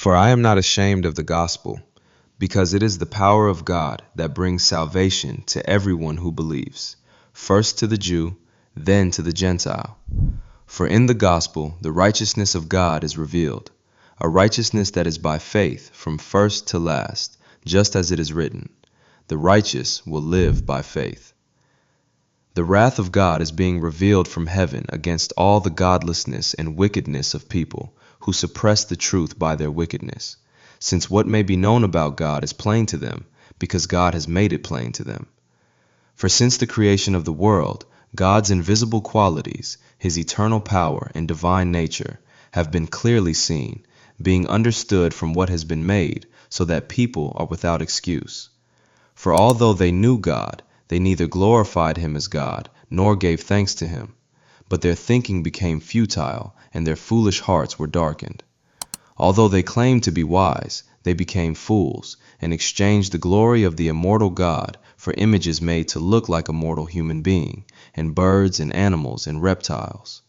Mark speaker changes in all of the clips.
Speaker 1: For I am not ashamed of the gospel, because it is the power of God that brings salvation to everyone who believes, first to the Jew, then to the Gentile. For in the gospel the righteousness of God is revealed, a righteousness that is by faith from first to last, just as it is written, "The righteous will live by faith." The wrath of God is being revealed from heaven against all the godlessness and wickedness of people who suppress the truth by their wickedness, since what may be known about God is plain to them, because God has made it plain to them. For since the creation of the world, God's invisible qualities, his eternal power and divine nature, have been clearly seen, being understood from what has been made, so that people are without excuse. For although they knew God, they neither glorified him as God, nor gave thanks to him. But their thinking became futile, and their foolish hearts were darkened. Although they claimed to be wise, they became fools, and exchanged the glory of the immortal God for images made to look like a mortal human being, and birds and animals and reptiles.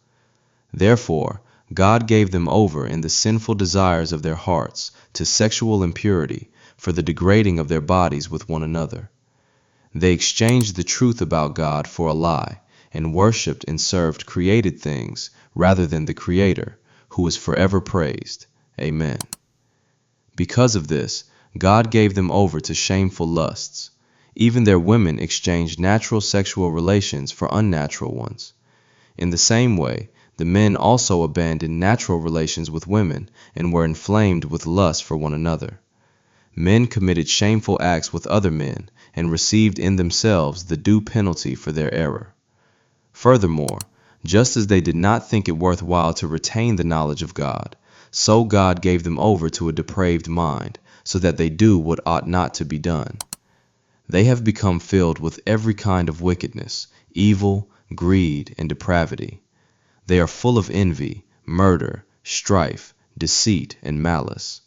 Speaker 1: Therefore, God gave them over in the sinful desires of their hearts to sexual impurity, for the degrading of their bodies with one another. They exchanged the truth about God for a lie, and worshipped and served created things rather than the Creator, who is forever praised. Amen. Because of this, God gave them over to shameful lusts. Even their women exchanged natural sexual relations for unnatural ones. In the same way, the men also abandoned natural relations with women and were inflamed with lust for one another. Men committed shameful acts with other men and received in themselves the due penalty for their error. Furthermore, just as they did not think it worthwhile to retain the knowledge of God, so God gave them over to a depraved mind, so that they do what ought not to be done. They have become filled with every kind of wickedness, evil, greed, and depravity. They are full of envy, murder, strife, deceit, and malice.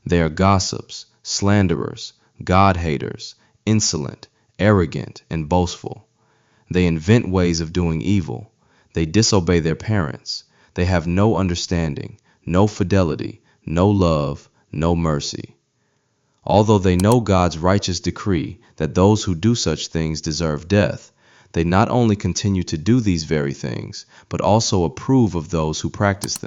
Speaker 1: They are gossips, slanderers, God-haters, insolent, arrogant, and boastful. They invent ways of doing evil. They disobey their parents. They have no understanding, no fidelity, no love, no mercy. Although they know God's righteous decree that those who do such things deserve death, they not only continue to do these very things, but also approve of those who practice them.